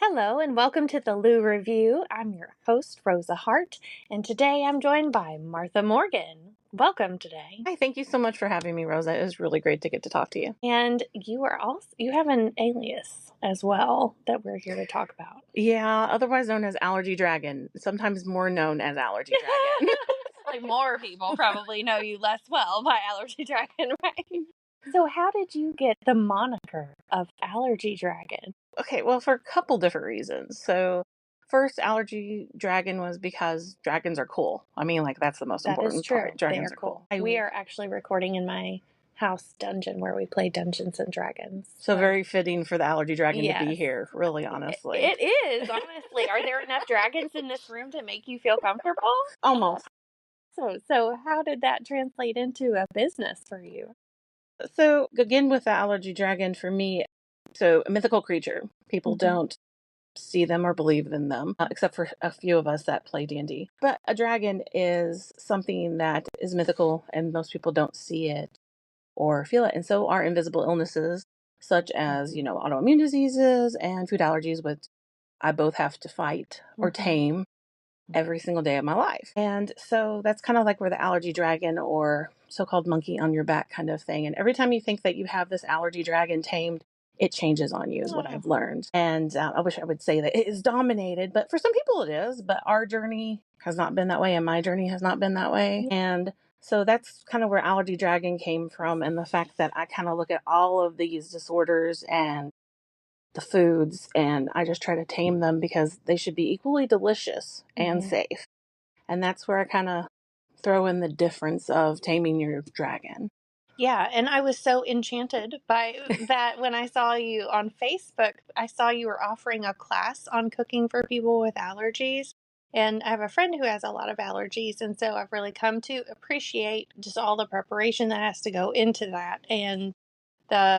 Hello and welcome to the Lou Review. I'm your host, Rosa Hart, and today I'm joined by Martha Morgan. Welcome today. Hi, thank you so much for having me, Rosa. It was really great to get to talk to you. And you have an alias as well that we're here to talk about. Yeah, otherwise known as Allergy Dragon, sometimes more known as Allergy Dragon. Like more people probably know you less well by Allergy Dragon, right? So how did you get the moniker of Allergy Dragon? Okay, well, for a couple different reasons. So, first, Allergy Dragon was because dragons are cool. I mean, like, that's the most That is important true. part. Dragons They are cool. We are actually recording in my house dungeon where we play Dungeons and Dragons. So very fitting for the Allergy Dragon to be Yes. here, really, honestly. It is, honestly. Are there enough dragons in this room to make you feel comfortable? Almost. So how did that translate into a business for you? So, again, with the Allergy Dragon, for me, so a mythical creature. People don't see them or believe in them, except for a few of us that play D&D. But a dragon is something that is mythical, and most people don't see it or feel it. And so are invisible illnesses, such as, autoimmune diseases and food allergies, which I both have to fight or tame every single day of my life. And so that's kind of like where the allergy dragon or so-called monkey on your back kind of thing. And every time you think that you have this allergy dragon tamed, it changes on you is what I've learned. And I wish I would say that it is dominated, but for some people it is. But our journey has not been that way, and my journey has not been that way. And so that's kind of where Allergy Dragon came from, and the fact that I kind of look at all of these disorders and the foods, and I just try to tame them because they should be equally delicious and safe. And that's where I kind of throw in the difference of taming your dragon. Yeah, and I was so enchanted by that when I saw you on Facebook. I saw you were offering a class on cooking for people with allergies. And I have a friend who has a lot of allergies, and so I've really come to appreciate just all the preparation that has to go into that and the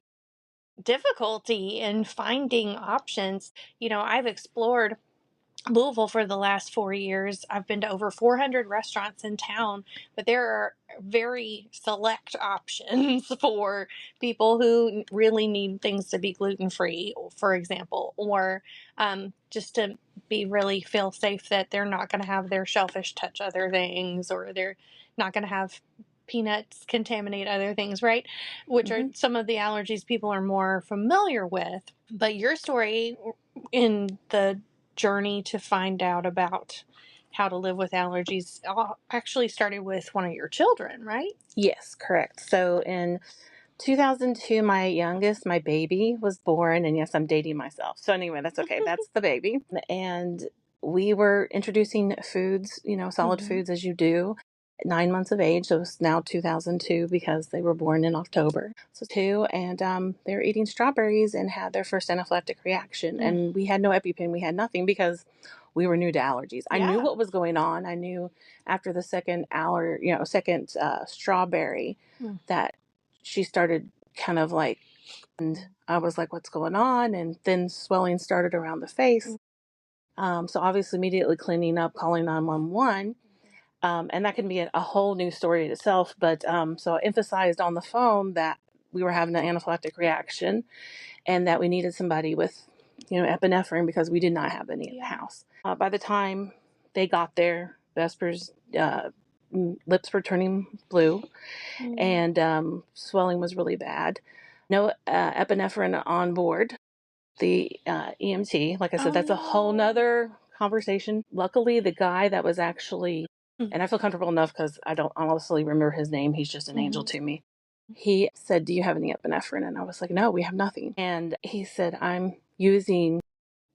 difficulty in finding options. I've explored Louisville for the last 4 years. I've been to over 400 restaurants in town, but there are very select options for people who really need things to be gluten free, for example, or just to be really feel safe that they're not going to have their shellfish touch other things, or they're not going to have peanuts contaminate other things, right? Which are some of the allergies people are more familiar with. But your story in the journey to find out about how to live with allergies actually started with one of your children, right? Yes, correct. So in 2002, my youngest, my baby, was born. And yes, I'm dating myself. So anyway, that's okay. That's the baby. And we were introducing foods, solid foods as you do. 9 months of age, so it's now 2002 because they were born in October. So and they were eating strawberries and had their first anaphylactic reaction. And we had no EpiPen, we had nothing because we were new to allergies. I knew what was going on. I knew after the second strawberry that she started kind of like, and I was like, what's going on? And then swelling started around the face. So obviously immediately cleaning up, calling 911. And that can be a whole new story in itself. But so I emphasized on the phone that we were having an anaphylactic reaction and that we needed somebody with, epinephrine because we did not have any in the house. By the time they got there, Vesper's lips were turning blue and swelling was really bad. No epinephrine on board. The EMT, like I said, that's a whole nother conversation. Luckily, the guy that was actually, and I feel comfortable enough because I don't honestly remember his name. He's just an angel to me. He said, do you have any epinephrine? And I was like, no, we have nothing. And he said, I'm using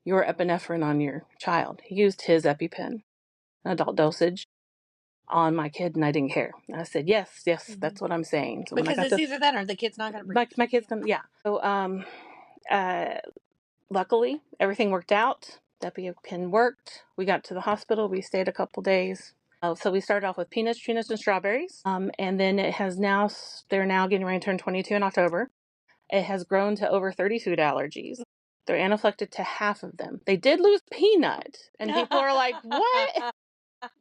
your epinephrine on your child. He used his EpiPen, an adult dosage, on my kid, and I didn't care. And I said, yes, that's what I'm saying. So because it's either that or the kid's not going to breathe. My kid's going to, yeah. So, luckily, everything worked out. The EpiPen worked. We got to the hospital. We stayed a couple days. So we started off with peanuts, tree nuts, and strawberries. And then they're now getting ready to turn 22 in October. It has grown to over 30 food allergies. They're anaphylactic to half of them. They did lose peanut. And people are like, what?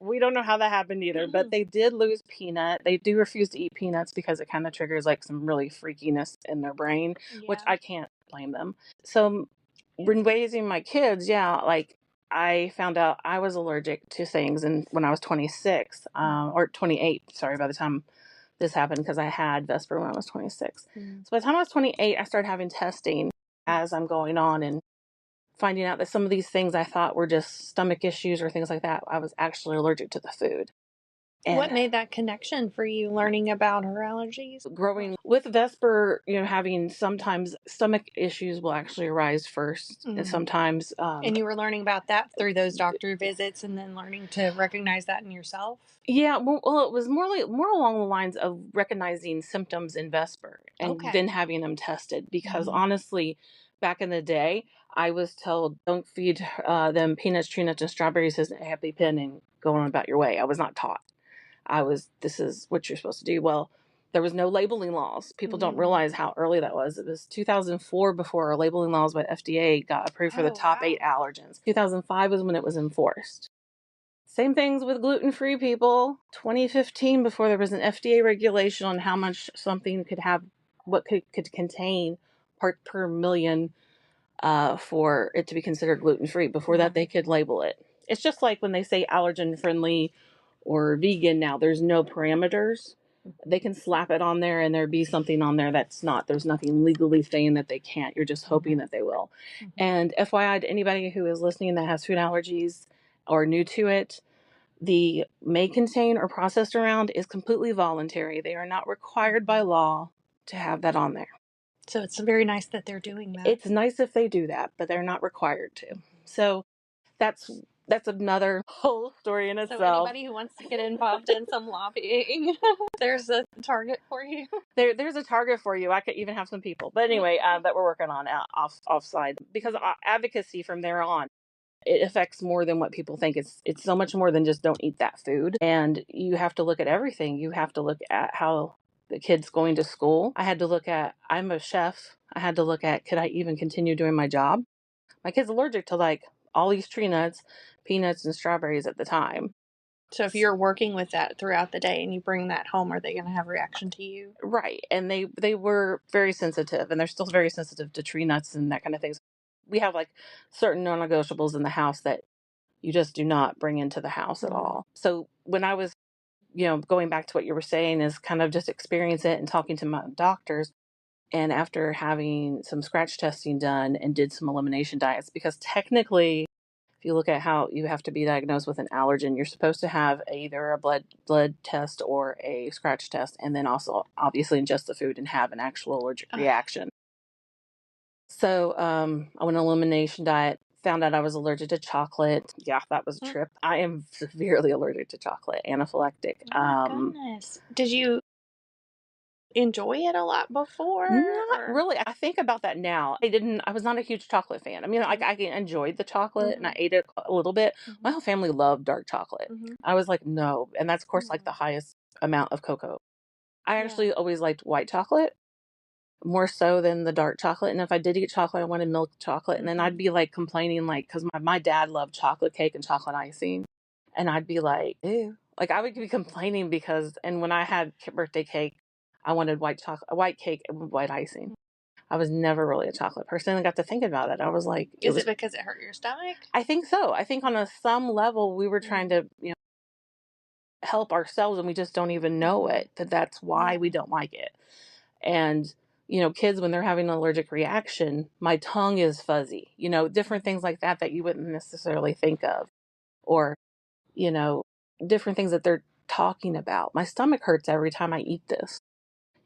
We don't know how that happened either, but they did lose peanut. They do refuse to eat peanuts because it kind of triggers like some really freakiness in their brain, which I can't blame them. So when raising my kids, yeah, like I found out I was allergic to things, and when I was 26, or 28, sorry, by the time this happened, because I had Vesper when I was 26. So by the time I was 28, I started having testing as I'm going on and finding out that some of these things I thought were just stomach issues or things like that, I was actually allergic to the food. And what made that connection for you, learning about her allergies? growing with Vesper, having sometimes stomach issues will actually arise first, and sometimes. And you were learning about that through those doctor visits, and then learning to recognize that in yourself. Yeah, well, it was more along the lines of recognizing symptoms in Vesper and then having them tested. Because honestly, back in the day, I was told, don't feed them peanuts, tree nuts, and strawberries as a happy pin and go on about your way. I was not taught. This is what you're supposed to do. Well, there was no labeling laws. People don't realize how early that was. It was 2004 before our labeling laws by FDA got approved for the top 8 allergens. 2005 was when it was enforced. Same things with gluten-free, people. 2015, before there was an FDA regulation on how much something could have, what could contain part per million for it to be considered gluten-free. Before that, they could label it. It's just like when they say allergen-friendly or vegan now, there's no parameters. They can slap it on there and there be something on there that's not. There's nothing legally saying that they can't. You're just hoping that they will. And FYI, to anybody who is listening that has food allergies or new to it, the may contain or processed around is completely voluntary. They are not required by law to have that on there. So it's very nice that they're doing that. It's nice if they do that, but they're not required to. So that's another whole story in itself. So anybody who wants to get involved in some lobbying, there's a target for you. There's a target for you. I could even have some people, but anyway, that we're working on offside, because advocacy from there on, it affects more than what people think. It's so much more than just don't eat that food. And you have to look at everything. You have to look at how the kid's going to school. I had to look at, I'm a chef. I had to look at, could I even continue doing my job? My kid's allergic to like all these tree nuts, peanuts, and strawberries at the time. So if you're working with that throughout the day and you bring that home, are they going to have a reaction to you? Right. And they were very sensitive, and they're still very sensitive to tree nuts and that kind of things. We have like certain non-negotiables in the house that you just do not bring into the house at all. So when I was, going back to what you were saying, is kind of just experience it and talking to my doctors. And after having some scratch testing done and did some elimination diets, because technically, if you look at how you have to be diagnosed with an allergen, you're supposed to have either a blood test or a scratch test, and then also obviously ingest the food and have an actual allergic reaction. So I went on an elimination diet, found out I was allergic to chocolate. Yeah, that was a trip. I am severely allergic to chocolate, anaphylactic. Oh my goodness. Did you enjoy it a lot before? Not really. I think about that now. I was not a huge chocolate fan. I mean, I enjoyed the chocolate and I ate it a little bit. My whole family loved dark chocolate. I was like, no. And that's, of course, like the highest amount of cocoa. I actually always liked white chocolate more so than the dark chocolate. And if I did eat chocolate, I wanted milk chocolate. And then I'd be like complaining, like, because my dad loved chocolate cake and chocolate icing. And I'd be like, ew. Like, I would be complaining because, and when I had birthday cake, I wanted white cake and white icing. I was never really a chocolate person. I got to thinking about it. I was like, is it because it hurt your stomach? I think so. I think on some level we were trying to, help ourselves, and we just don't even know it, that's why we don't like it. And, kids, when they're having an allergic reaction, my tongue is fuzzy, different things like that you wouldn't necessarily think of, or, different things that they're talking about. My stomach hurts every time I eat this.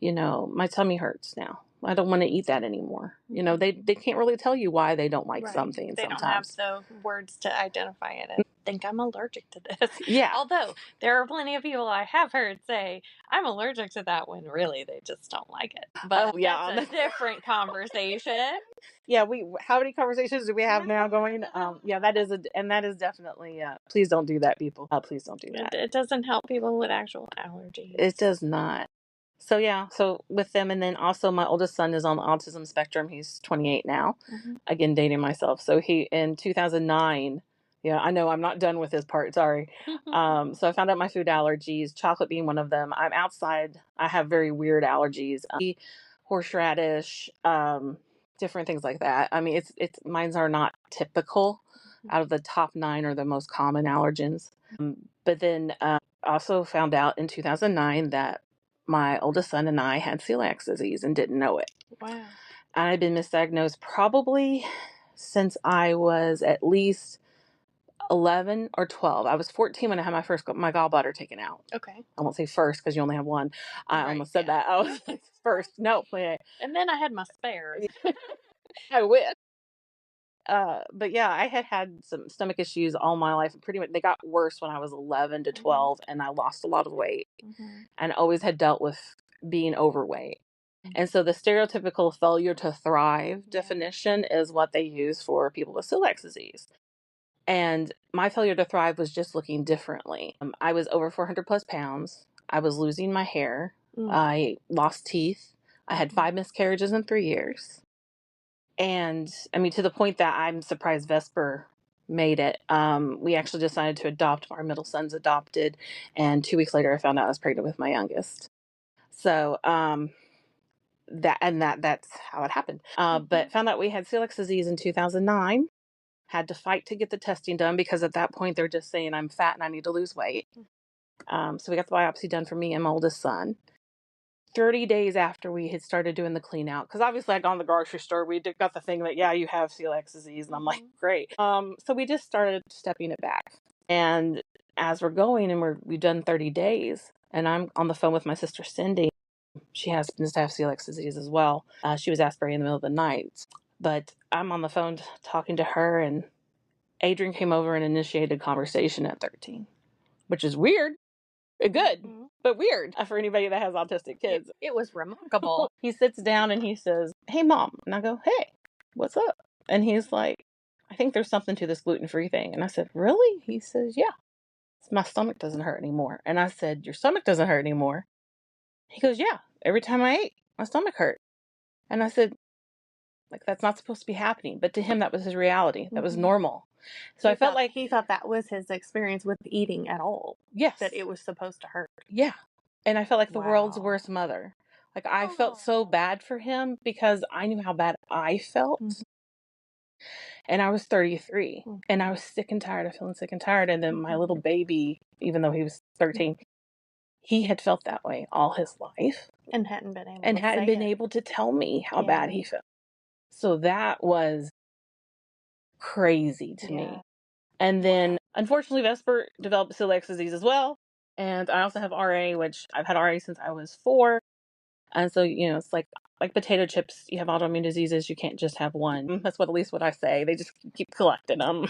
My tummy hurts now. I don't want to eat that anymore. They can't really tell you why they don't like something. They sometimes don't have the words to identify it and think I'm allergic to this. Yeah. Although there are plenty of people I have heard say I'm allergic to that when really they just don't like it. But that's a different conversation. Yeah, how many conversations do we have now going? That is definitely, please don't do that, people. Please don't do that. It doesn't help people with actual allergies. It does not. So with them, and then also my oldest son is on the autism spectrum. He's 28 now. Again, dating myself. So he, in 2009, I know I'm not done with this part. Sorry. So I found out my food allergies, chocolate being one of them. I'm outside. I have very weird allergies. Horseradish, different things like that. I mean, it's mines are not typical. Out of the top 9 are the most common allergens. But then also found out in 2009 that my oldest son and I had celiac disease and didn't know it. Wow. I had been misdiagnosed probably since I was at least 11 or 12. I was 14 when I had my gallbladder taken out. Okay. I won't say first because you only have one. I almost said that. I was like, first. No. And then I had my spares. I wish. But yeah, I had some stomach issues all my life. Pretty much, they got worse when I was 11 to 12, and I lost a lot of weight, and always had dealt with being overweight. And so the stereotypical failure to thrive definition is what they use for people with celiac disease. And my failure to thrive was just looking differently. I was over 400 plus pounds. I was losing my hair. I lost teeth. I had 5 miscarriages in 3 years. And I mean, to the point that I'm surprised Vesper made it. We actually decided to adopt. Our middle son's adopted. And 2 weeks later, I found out I was pregnant with my youngest. So, that's how it happened. But found out we had celiac disease in 2009. Had to fight to get the testing done because at that point they're just saying I'm fat and I need to lose weight. So we got the biopsy done for me and my oldest son. 30 days after we had started doing the clean out, because obviously I'd gone to the grocery store, we got the thing that, yeah, you have celiac disease, and I'm like, great. So we just started stepping it back. And as we're going and we've done 30 days, and I'm on the phone with my sister Cindy. She happens to have celiac disease as well. She was aspirin in the middle of the night. But I'm on the phone talking to her, and Adrian came over and initiated conversation at 13, which is weird. Good, but weird for anybody that has autistic kids. It was remarkable. He sits down and he says, "Hey, Mom." And I go, "Hey, what's up?" And he's like, "I think there's something to this gluten-free thing." And I said, "Really?" He says, "Yeah. My stomach doesn't hurt anymore." And I said, "Your stomach doesn't hurt anymore?" He goes, "Yeah. Every time I ate, my stomach hurt." And I said, like, that's not supposed to be happening. But to him, that was his reality. That was normal. So I felt like he thought that was his experience with eating at all. Yes. That it was supposed to hurt. Yeah. And I felt like the world's worst mother. Like, I felt so bad for him because I knew how bad I felt. And I was 33. And I was sick and tired of feeling sick and tired. And then my little baby, even though he was 13, he had felt that way all his life. And hadn't been able to tell me how bad he felt. So that was crazy to me. And then, unfortunately, Vesper developed celiac disease as well. And I also have RA, which I've had RA since I was 4. And so, it's like potato chips. You have autoimmune diseases. You can't just have one. That's at least what I say. They just keep collecting them.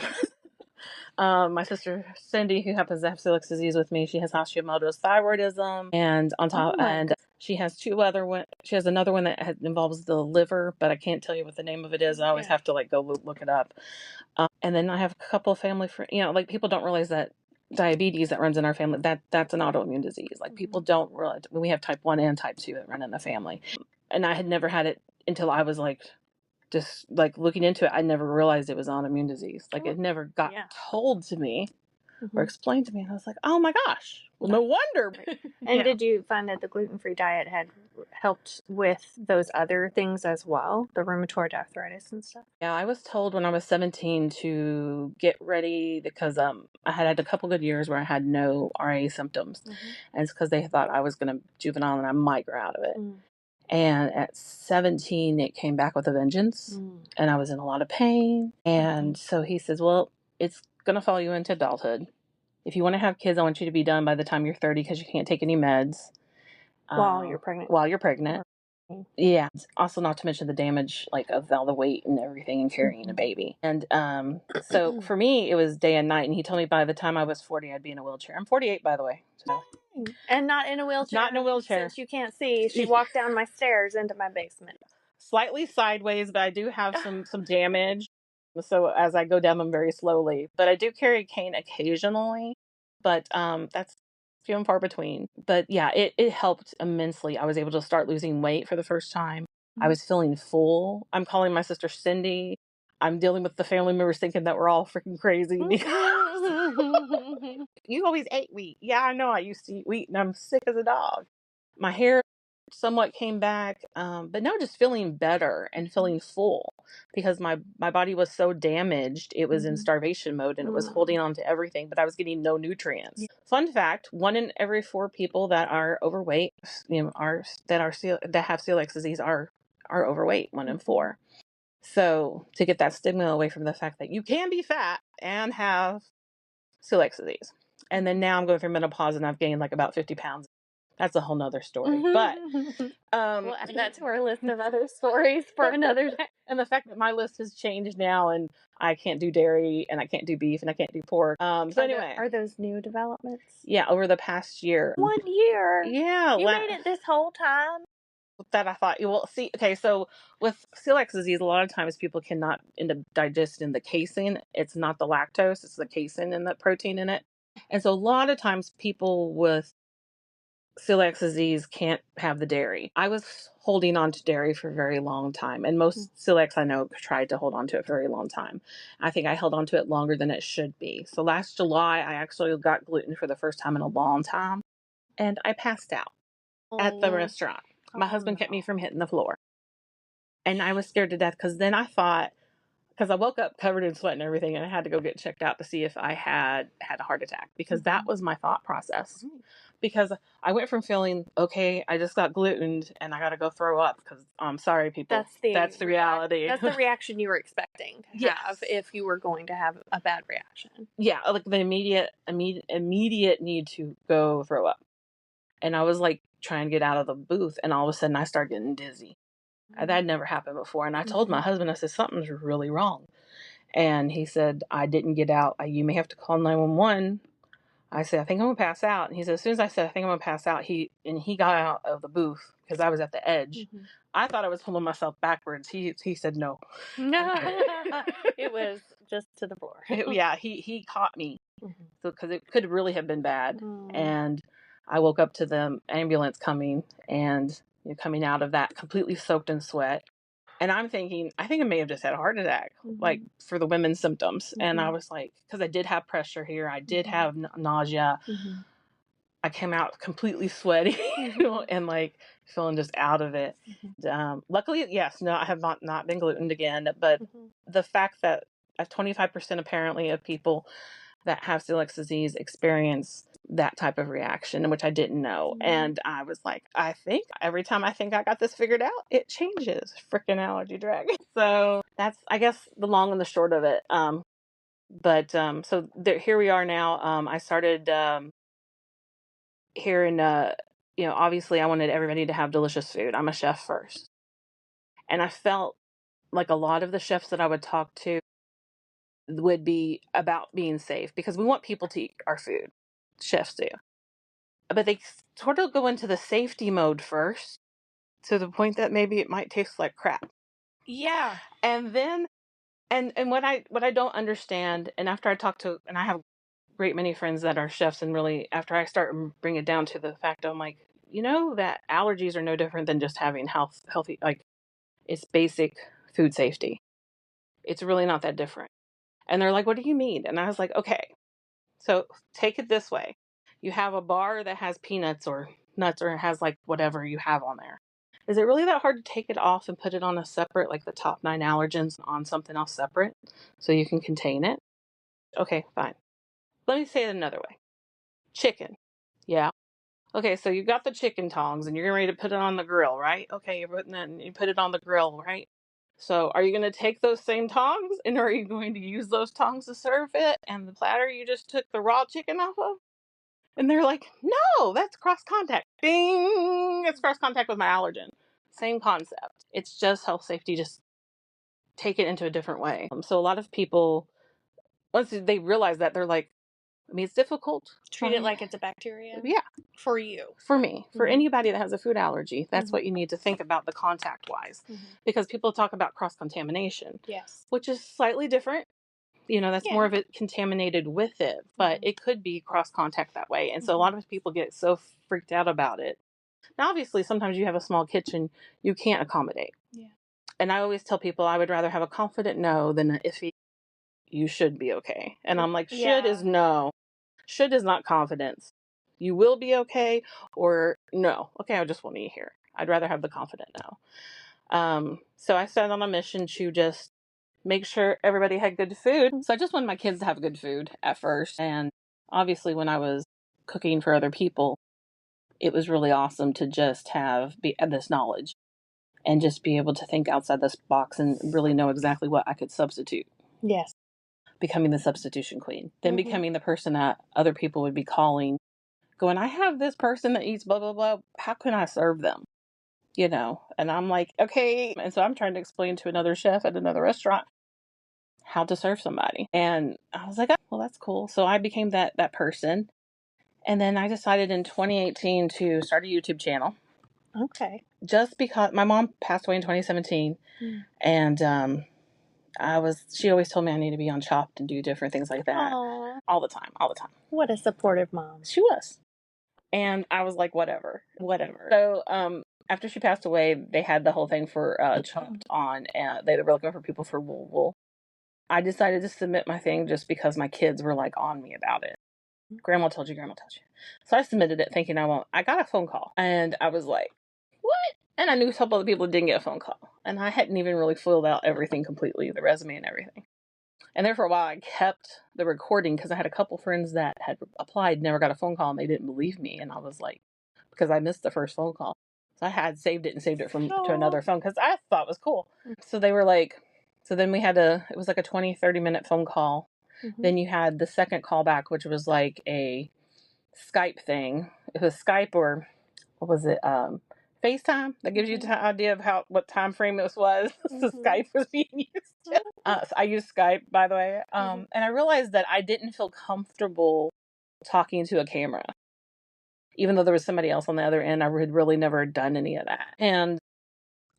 My sister Cindy, who happens to have celiac disease with me, she has Hashimoto's thyroidism, and on top, and she has She has another one that involves the liver, but I can't tell you what the name of it is. I always have to go look it up. And then I have a couple of family friends. People don't realize that diabetes that runs in our family, that's an autoimmune disease. People don't realize we have type 1 and type 2 that run in the family. And I had never had it until I was just looking into it. I never realized it was autoimmune disease. It never got told to me or explained to me. And I was like, oh my gosh, well, no wonder. And did you find that the gluten-free diet had helped with those other things as well? The rheumatoid arthritis and stuff? Yeah, I was told when I was 17 to get ready because I had a couple good years where I had no RA symptoms. And it's because they thought I was going to juvenile and I might grow out of it. And at 17, it came back with a vengeance, and I was in a lot of pain. And so he says, well, it's going to follow you into adulthood. If you want to have kids, I want you to be done by the time you're 30 because you can't take any meds. While you're pregnant. While you're pregnant. Yeah. Also, not to mention the damage, of all the weight and everything and carrying a baby. And so for me, it was day and night. And he told me by the time I was 40, I'd be in a wheelchair. I'm 48, by the way. So. And not in a wheelchair. Not in a wheelchair. Since you can't see, she walked down my stairs into my basement. Slightly sideways, but I do have some damage. So as I go down them very slowly. But I do carry a cane occasionally. But that's few and far between. But yeah, it helped immensely. I was able to start losing weight for the first time. I was feeling full. I'm calling my sister Cindy. I'm dealing with the family members thinking that we're all freaking crazy. You always ate wheat. Yeah, I know. I used to eat wheat and I'm sick as a dog. My hair somewhat came back, but no, just feeling better and feeling full because my body was so damaged. It was in starvation mode and it was holding on to everything, but I was getting no nutrients. Fun fact: 1 in every 4 people that are overweight, that have celiac disease are overweight. 1 in 4. So to get that stigma away from the fact that you can be fat and have celiac disease, and then now I'm going through menopause and I've gained like about 50 pounds. That's a whole nother story. But we'll add that to our list of other stories for another day. And the fact that my list has changed now, and I can't do dairy, and I can't do beef, and I can't do pork. So anyway, are those new developments? Yeah, over the past year. 1 year. Yeah, you made it this whole time. That I thought, well, see, okay, so with celiac disease, a lot of times people cannot end up digesting the casein. It's not the lactose, it's the casein and the protein in it. And so a lot of times people with celiac disease can't have the dairy. I was holding on to dairy for a very long time, and most celiacs I know tried to hold on to it for a very long time. I think I held on to it longer than it should be. So last July, I actually got gluten for the first time in a long time, and I passed out at the restaurant. My husband kept me from hitting the floor. And I was scared to death because then I thought, because I woke up covered in sweat and everything, and I had to go get checked out to see if I had a heart attack, because that was my thought process. Because I went from feeling, okay, I just got glutened and I got to go throw up because I'm sorry, people. That's the reality. That's the reaction you were expecting to have if you were going to have a bad reaction. Yeah, like the immediate need to go throw up. And I was like trying to get out of the booth, and all of a sudden I started getting dizzy. That had never happened before. And I told my husband, I said, something's really wrong. And he said, I didn't get out. You may have to call 911. I said, I think I'm going to pass out. And he said, as soon as I said, I think I'm going to pass out, he got out of the booth because I was at the edge. I thought I was pulling myself backwards. He said, no. It was just to the floor. He caught me. So, because it could really have been bad. And I woke up to the ambulance coming, and coming out of that completely soaked in sweat. And I'm thinking, I think I may have just had a heart attack, like for the women's symptoms. And I was like, because I did have pressure here. I did have nausea. I came out completely sweaty, and like feeling just out of it. Luckily, yes, no, I have not been glutened again. But the fact that 25% apparently of people that have celiac disease experience that type of reaction, which I didn't know. And I was like, I think every time I think I got this figured out, it changes. Freaking Allergy Dragon. So that's, I guess, the long and the short of it. So here we are now. I started here in, obviously I wanted everybody to have delicious food. I'm a chef first. And I felt like a lot of the chefs that I would talk to would be about being safe, because we want people to eat our food. Chefs do. But they sort of go into the safety mode first, to the point that maybe it might taste like crap. Yeah. And then, and what I don't understand, and after I talk to, and I have a great many friends that are chefs, and really after I start and bring it down to the fact, I'm like, that allergies are no different than just having healthy, like, it's basic food safety. It's really not that different. And they're like, what do you mean? And I was like, okay, so take it this way. You have a bar that has peanuts or nuts, or it has like whatever you have on there. Is it really that hard to take it off and put it on a separate, like the top 9 allergens on something else separate so you can contain it? Okay, fine. Let me say it another way. Chicken. Yeah. Okay, so you got the chicken tongs and you're ready to put it on the grill, right? Okay, you're putting it and you put it on the grill, right? So are you going to take those same tongs, and are you going to use those tongs to serve it and the platter you just took the raw chicken off of? And they're like, no, that's cross contact. Ding! It's cross contact with my allergen. Same concept. It's just health safety, just take it into a different way. So a lot of people, once they realize that, they're like, it's difficult. Treat it like it's a bacteria. Yeah. For you. For me. For anybody that has a food allergy, that's what you need to think about, the contact wise. Because people talk about cross contamination. Yes. Which is slightly different. That's more of it contaminated with it, but it could be cross contact that way. And so a lot of people get so freaked out about it. Now, obviously, sometimes you have a small kitchen, you can't accommodate. Yeah. And I always tell people I would rather have a confident no than an iffy, you should be okay. And I'm like, should is no. Should is not confidence. You will be okay, or no. Okay, I just want to eat here. I'd rather have the confident no. So I started on a mission to just make sure everybody had good food. So I just wanted my kids to have good food at first. And obviously when I was cooking for other people, it was really awesome to just have this knowledge and just be able to think outside this box and really know exactly what I could substitute. Yes. Becoming the substitution queen. Then becoming the person that other people would be calling, going, I have this person that eats blah, blah, blah. How can I serve them? You know? And I'm like, okay. And so I'm trying to explain to another chef at another restaurant how to serve somebody. And I was like, oh, well, that's cool. So I became that person. And then I decided in 2018 to start a YouTube channel. Okay. Just because my mom passed away in 2017. And she always told me I need to be on Chopped and do different things like that. Aww. All the time. What a supportive mom. She was. And I was like, whatever. So, after she passed away, they had the whole thing for Chopped on, and they were looking for people for wool. I decided to submit my thing just because my kids were like on me about it. Grandma told you. So I submitted it thinking I won't. I got a phone call and I was like, what? And I knew a couple of people didn't get a phone call. And I hadn't even really filled out everything completely, the resume and everything. And there for a while I kept the recording because I had a couple friends that had applied, never got a phone call, and they didn't believe me. And I was like, because I missed the first phone call. So I had saved it to another phone because I thought it was cool. So they were like, so then we had it was like a 20-30 minute phone call. Then you had the second call back, which was like a Skype thing. It was Skype or what was it? FaceTime. That gives you an idea of what time frame this was. So Skype was being used. So I used Skype, by the way. And I realized that I didn't feel comfortable talking to a camera. Even though there was somebody else on the other end, I had really never done any of that. And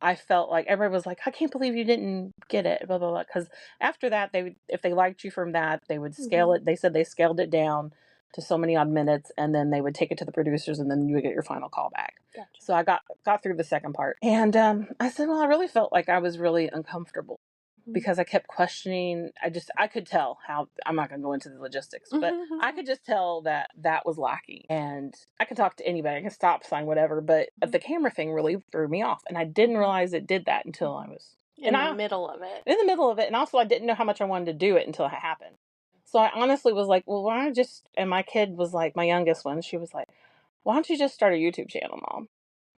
I felt like everybody was like, I can't believe you didn't get it, blah, blah, blah. Because after that, if they liked you from that, they would scale it. They said they scaled it down to so many odd minutes, and then they would take it to the producers, and then you would get your final call back. Gotcha. So I got through the second part. And I said, well, I really felt like I was really uncomfortable because I kept questioning. I could tell how, I'm not going to go into the logistics, but I could just tell that was lacking. And I could talk to anybody, I could stop sign, whatever, but the camera thing really threw me off. And I didn't realize it did that until I was in the middle of it. And also I didn't know how much I wanted to do it until it happened. So I honestly was like, well, why don't I just, and my kid was like, my youngest one, she was like, why don't you just start a YouTube channel, Mom?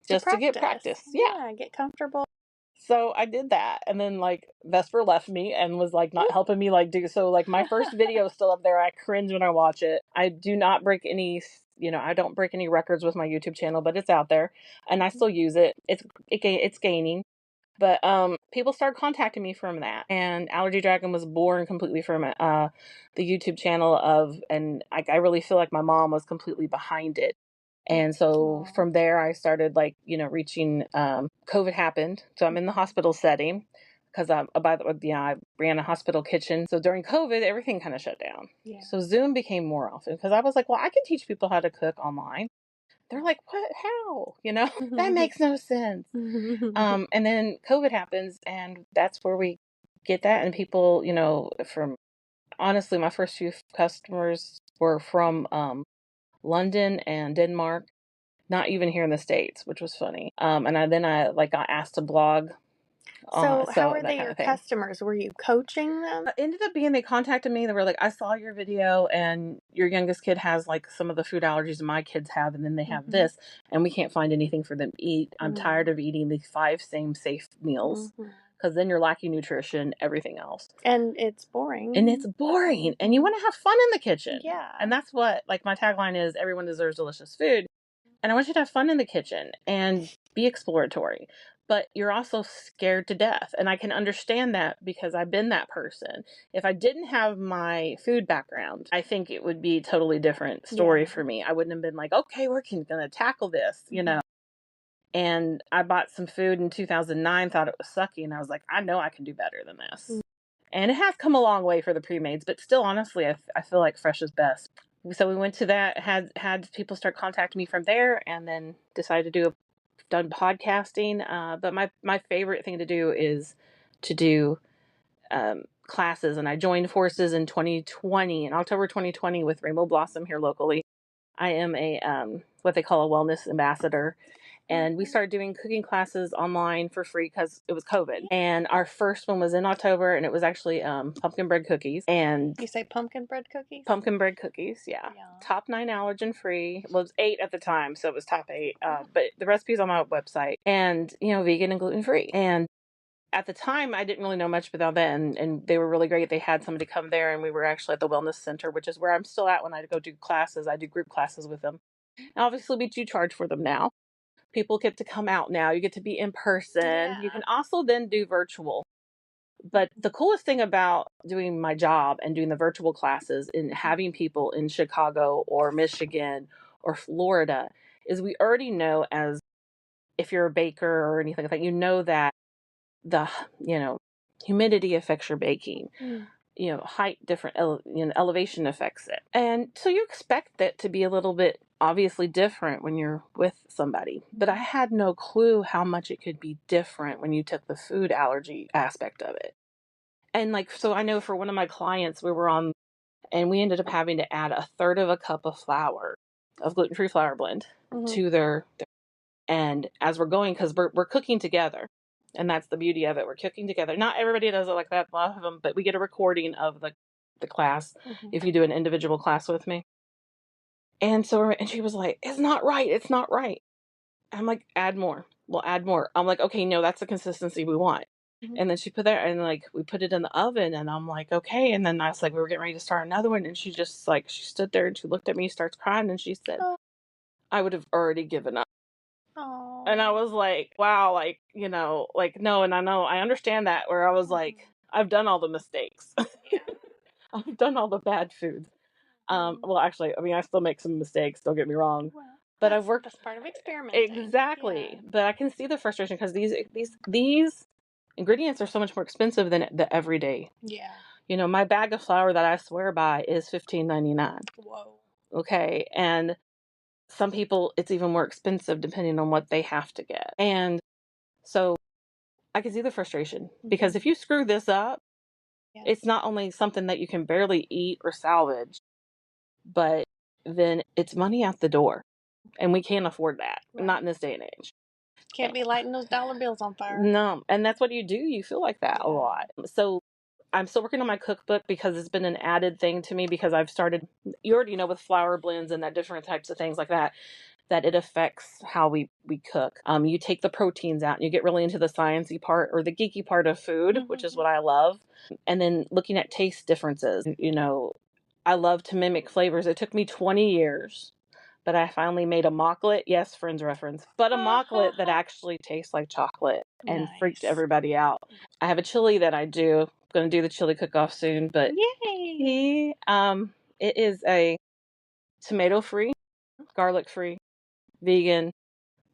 Just to get practice. Yeah, get comfortable. So I did that, and then like Vesper left me and was like not helping me like do so. Like my first video is still up there. I cringe when I watch it. I do not break any, I don't break any records with my YouTube channel, but it's out there, and I still use it. It's gaining, but people started contacting me from that, and Allergy Dragon was born completely from the YouTube channel and I really feel like my mom was completely behind it. And so from there, I started reaching, COVID happened. So I'm in the hospital setting because I ran a hospital kitchen. So during COVID, everything kind of shut down. Yeah. So Zoom became more often because I was like, well, I can teach people how to cook online. They're like, what, how, that makes no sense. And then COVID happens and that's where we get that. And people, honestly, my first few customers were from, London and Denmark, not even here in the States, which was funny. And I got asked to blog. So how were they your customers? Were you coaching them? It ended up being, they contacted me. They were like, I saw your video and your youngest kid has like some of the food allergies my kids have. And then they have this and we can't find anything for them to eat. I'm tired of eating the 5 same safe meals. Because then you're lacking nutrition, everything else. And it's boring. And you want to have fun in the kitchen. Yeah. And that's what, my tagline is, everyone deserves delicious food. And I want you to have fun in the kitchen and be exploratory. But you're also scared to death. And I can understand that because I've been that person. If I didn't have my food background, I think it would be a totally different story for me. I wouldn't have been like, okay, we're going to tackle this, And I bought some food in 2009, thought it was sucky, and I was like, I know I can do better than this. And it has come a long way for the pre-mades, but still, honestly, I feel like fresh is best. So we went to that, had people start contacting me from there, and then decided to done podcasting. But my favorite thing to do is to do classes, and I joined forces in October 2020 with Rainbow Blossom here locally. I am a what they call a wellness ambassador. And we started doing cooking classes online for free because it was COVID. And our first one was in October, and it was actually pumpkin bread cookies. And you say pumpkin bread cookies? Pumpkin bread cookies, yeah. Top 9 allergen free. Well, it was 8 at the time, so it was top 8. But the recipe's on my website. And, vegan and gluten free. And at the time, I didn't really know much about that, and they were really great. They had somebody come there, and we were actually at the wellness center, which is where I'm still at when I go do classes. I do group classes with them. And obviously, we do charge for them now. People get to come out now. You get to be in person. Yeah. You can also then do virtual. But the coolest thing about doing my job and doing the virtual classes and having people in Chicago or Michigan or Florida is we already know, as if you're a baker or anything like that, that the humidity affects your baking. Height different elevation affects it, and so you expect it to be a little bit obviously different when you're with somebody. But I had no clue how much it could be different when you took the food allergy aspect of it. And so I know for one of my clients, we were on, and we ended up having to add 1/3 of a cup of flour, of gluten-free flour blend, to their, and as we're going, because we're cooking together. And that's the beauty of it. We're cooking together. Not everybody does it like that, a lot of them, but we get a recording of the class if you do an individual class with me. And she was like, it's not right. It's not right. I'm like, add more. We'll add more. I'm like, okay, no, that's the consistency we want. And then she put that, and we put it in the oven, and I'm like, okay. And then I was like, we were getting ready to start another one. And she just she stood there and she looked at me, starts crying, and she said, I would have already given up. Oh. And I was like, wow, no. And I understand that, where I was like, I've done all the mistakes. I've done all the bad foods. Well, actually, I still make some mistakes, don't get me wrong. Well, but I've worked. That's part of experimenting. Exactly. Yeah. But I can see the frustration, because these ingredients are so much more expensive than the everyday. Yeah. My bag of flour that I swear by is $15.99. Whoa. Okay. And some people, it's even more expensive depending on what they have to get. And so I can see the frustration, because if you screw this up, it's not only something that you can barely eat or salvage, but then it's money out the door. And we can't afford that. Right. Not in this day and age. Can't be lighting those dollar bills on fire. No. And that's what you do. You feel like that a lot. So I'm still working on my cookbook, because it's been an added thing to me, because I've started, you already know, with flour blends and that different types of things like that it affects how we cook. You take the proteins out, and you get really into the sciencey part, or the geeky part of food, which is what I love. And then looking at taste differences. I love to mimic flavors. It took me 20 years, but I finally made a mocklet. Yes, Friends reference, but a mocklet that actually tastes like chocolate and freaked everybody out. I have a chili that I do. I'm going to do the chili cook-off soon, but yay! It is a tomato-free, garlic-free, vegan,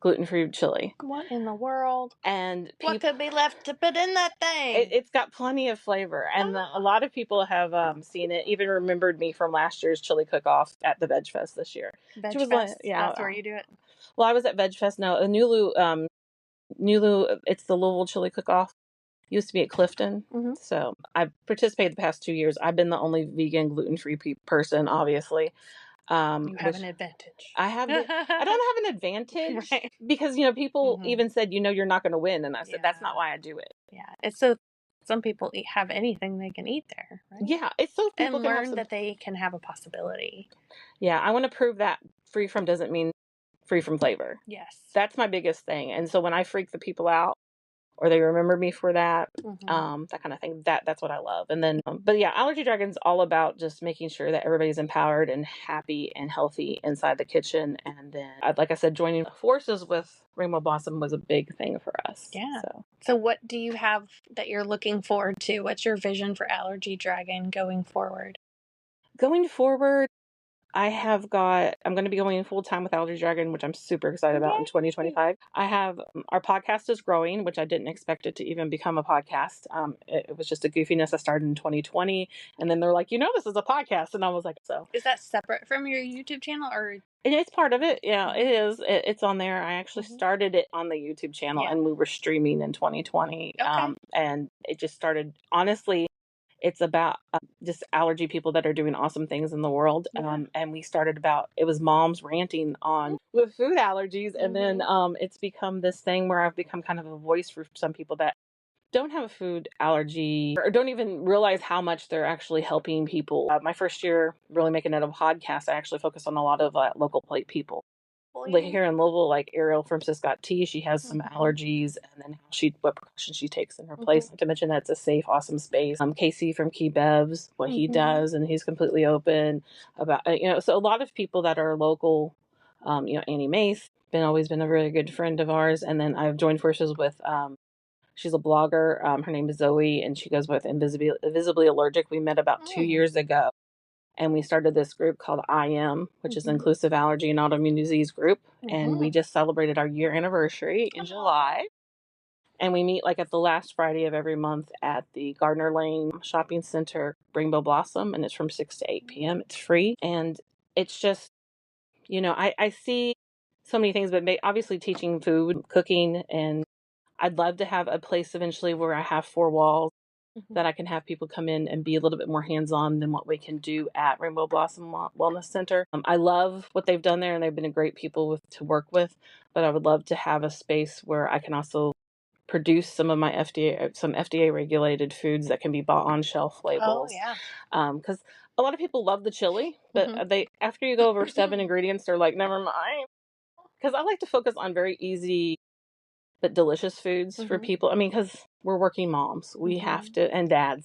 gluten-free chili. What in the world? And what could be left to put in that thing? It's got plenty of flavor, and a lot of people have seen it, even remembered me from last year's chili cook-off at the Veg Fest this year. Veg Fest? That's where you do it? Well, I was at Veg Fest. No, Nulu, it's the Louisville chili cook-off. Used to be at Clifton. So I've participated the past 2 years. I've been the only vegan, gluten-free person, obviously. You have an advantage. I don't have an advantage, right? Because people even said, you're not going to win, and I said that's not why I do it. Yeah, it's so some people have anything they can eat there, right? Yeah, it's so people and learn that they can have a possibility. Yeah, I want to prove that free from doesn't mean free from flavor. Yes, that's my biggest thing. And so when I freak the people out, or they remember me for that, that kind of thing. That's what I love. And then, but yeah, Allergy Dragon's all about just making sure that everybody's empowered and happy and healthy inside the kitchen. And then, like I said, joining forces with Rainbow Blossom was a big thing for us. Yeah. So what do you have that you're looking forward to? What's your vision for Allergy Dragon going forward? Going forward, I'm going to be going full time with Allergy Dragon, which I'm super excited about in 2025. I have, our podcast is growing, which I didn't expect it to even become a podcast. It was just a goofiness I started in 2020. And then they're like, this is a podcast. And I was like, so. Is that separate from your YouTube channel, or? It's part of it. Yeah, it is. It's on there. I actually started it on the YouTube channel, and we were streaming in 2020. Okay. And it just started, honestly, It's about just allergy people that are doing awesome things in the world. Yeah. And we started it was moms ranting on with food allergies. And then it's become this thing where I've become kind of a voice for some people that don't have a food allergy or don't even realize how much they're actually helping people. My first year really making it a podcast, I actually focused on a lot of local plate people. Like here in Louisville, like Ariel from Sis Got Tea, she has some allergies, and then what precautions she takes in her place. Not to mention that's a safe, awesome space. Casey from Key Bevs, what he does, and he's completely open about So a lot of people that are local, Annie Mace, always been a really good friend of ours, and then I've joined forces with she's a blogger. Her name is Zoe, and she goes with Invisibly Allergic. We met about 2 years ago, and we started this group called IM, which is Inclusive Allergy and Autoimmune Disease Group. And we just celebrated our year anniversary in July. And we meet like at the last Friday of every month at the Gardner Lane Shopping Center, Rainbow Blossom, and it's from 6 to 8 p.m. It's free. And it's just, I see so many things, but obviously teaching food, cooking, and I'd love to have a place eventually where I have 4 walls that I can have people come in and be a little bit more hands-on than what we can do at Rainbow Blossom Wellness Center. I love what they've done there, and they've been a great people to work with, but I would love to have a space where I can also produce some of my FDA regulated foods that can be bought on shelf labels. Oh, yeah. Because a lot of people love the chili, but they after you go over 7 ingredients, they're like, never mind. Because I like to focus on very easy but delicious foods for people. I mean, because we're working moms, we have to, and dads,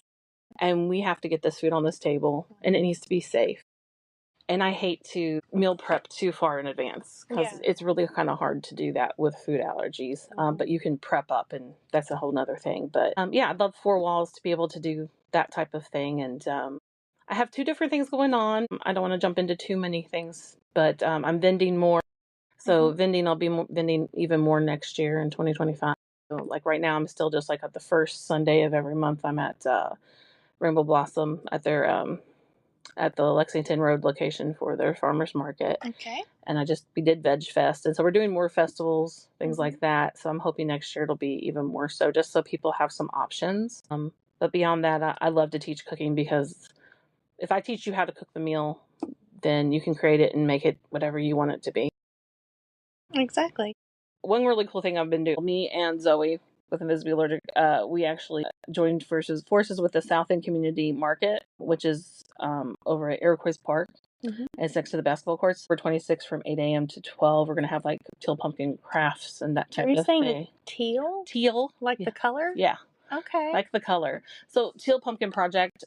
and we have to get this food on this table, and it needs to be safe. And I hate to meal prep too far in advance because it's really kind of hard to do that with food allergies. But you can prep up, and that's a whole nother thing. But yeah, I'd love 4 walls to be able to do that type of thing. And I have 2 different things going on. I don't want to jump into too many things, but I'm vending more. So I'll be vending even more next year in 2025. So, like right now, I'm still just like at the first Sunday of every month. I'm at Rainbow Blossom at their at the Lexington Road location for their farmers market. Okay. And we did Veg Fest, and so we're doing more festivals, things like that. So I'm hoping next year it'll be even more so, just so people have some options. But beyond that, I love to teach cooking because if I teach you how to cook the meal, then you can create it and make it whatever you want it to be. Exactly. One really cool thing I've been doing, me and Zoe with Invisibly Allergic, we actually joined forces with the South End Community Market, which is over at Iroquois Park. It's next to the basketball courts. For 26 from 8 a.m. to 12. We're going to have like teal pumpkin crafts and that type of thing. Are you saying teal? Teal. Like the color? Yeah. Okay. Like the color. So Teal Pumpkin Project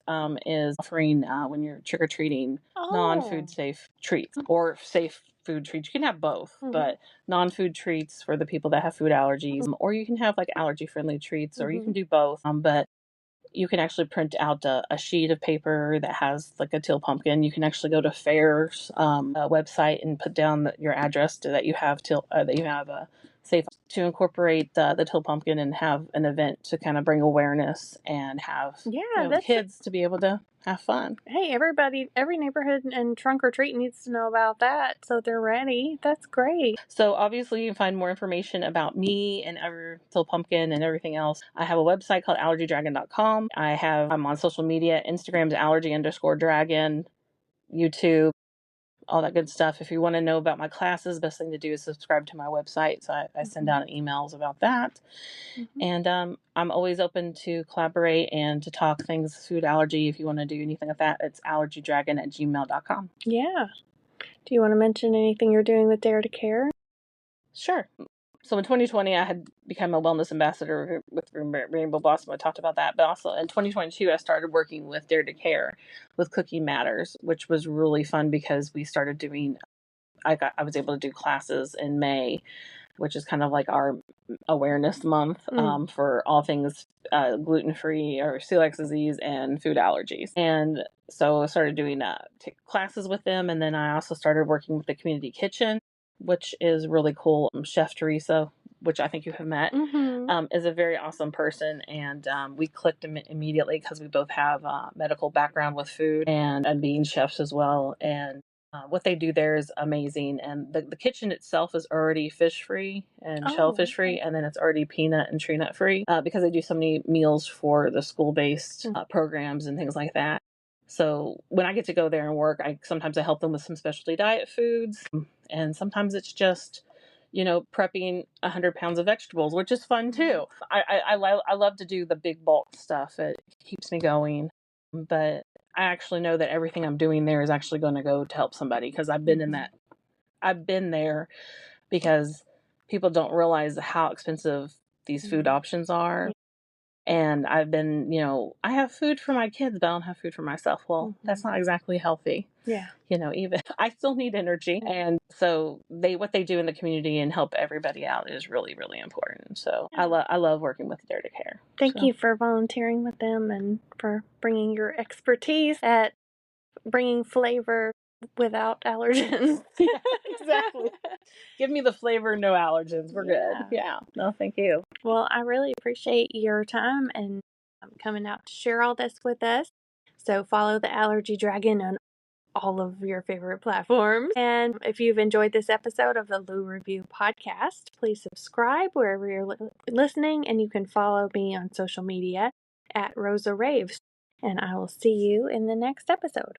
is offering when you're trick-or-treating non-food safe treats or safe food treats. You can have both, but non-food treats for the people that have food allergies, or you can have like allergy-friendly treats, or you can do both. But you can actually print out a sheet of paper that has like a teal pumpkin. You can actually go to Fair's website and put down your address that you have a safe to incorporate the teal pumpkin and have an event to kind of bring awareness and have kids to be able to have fun. Hey, every neighborhood and trunk or treat needs to know about that, so they're ready. That's great. So obviously you can find more information about me and Teal Pumpkin and everything else. I have a website called allergy-dragon.com. I'm on social media. Instagram's allergy_dragon, YouTube, all that good stuff. If you want to know about my classes, best thing to do is subscribe to my website. So I send out emails about that. And I'm always open to collaborate and to talk things food allergy. If you want to do anything like that, it's allergydragon@gmail.com. Yeah. Do you want to mention anything you're doing with Dare to Care? Sure. So in 2020, I had become a wellness ambassador with Rainbow Blossom. I talked about that. But also in 2022, I started working with Dare to Care with Cooking Matters, which was really fun because we started doing, I was able to do classes in May, which is kind of like our awareness month for all things gluten-free or celiac disease and food allergies. And so I started doing classes with them. And then I also started working with the community kitchen, which is really cool. Chef Teresa, which I think you have met, is a very awesome person. And we clicked immediately because we both have medical background with food and being chefs as well. And What they do there is amazing, and the kitchen itself is already fish free and shellfish free, and then it's already peanut and tree nut free because they do so many meals for the school based programs and things like that. So when I get to go there and work, sometimes I help them with some specialty diet foods, and sometimes it's just prepping 100 pounds of vegetables, which is fun too. I love to do the big bulk stuff. It keeps me going, but I actually know that everything I'm doing there is actually going to go to help somebody because I've been there because people don't realize how expensive these food options are. And I've been, I have food for my kids, but I don't have food for myself. Well, that's not exactly healthy. Yeah. Even I still need energy. And so what they do in the community and help everybody out is really, really important. So I love working with Dare to Care. Thank you for volunteering with them and for bringing your expertise at bringing flavor without allergens. Yeah, exactly. Give me the flavor, no allergens. We're good. Yeah. No, thank you. Well, I really appreciate your time and coming out to share all this with us. So follow the Allergy Dragon on all of your favorite platforms. And if you've enjoyed this episode of the Lou Review podcast, please subscribe wherever you're listening, and you can follow me on social media at Rosa Raves. And I will see you in the next episode.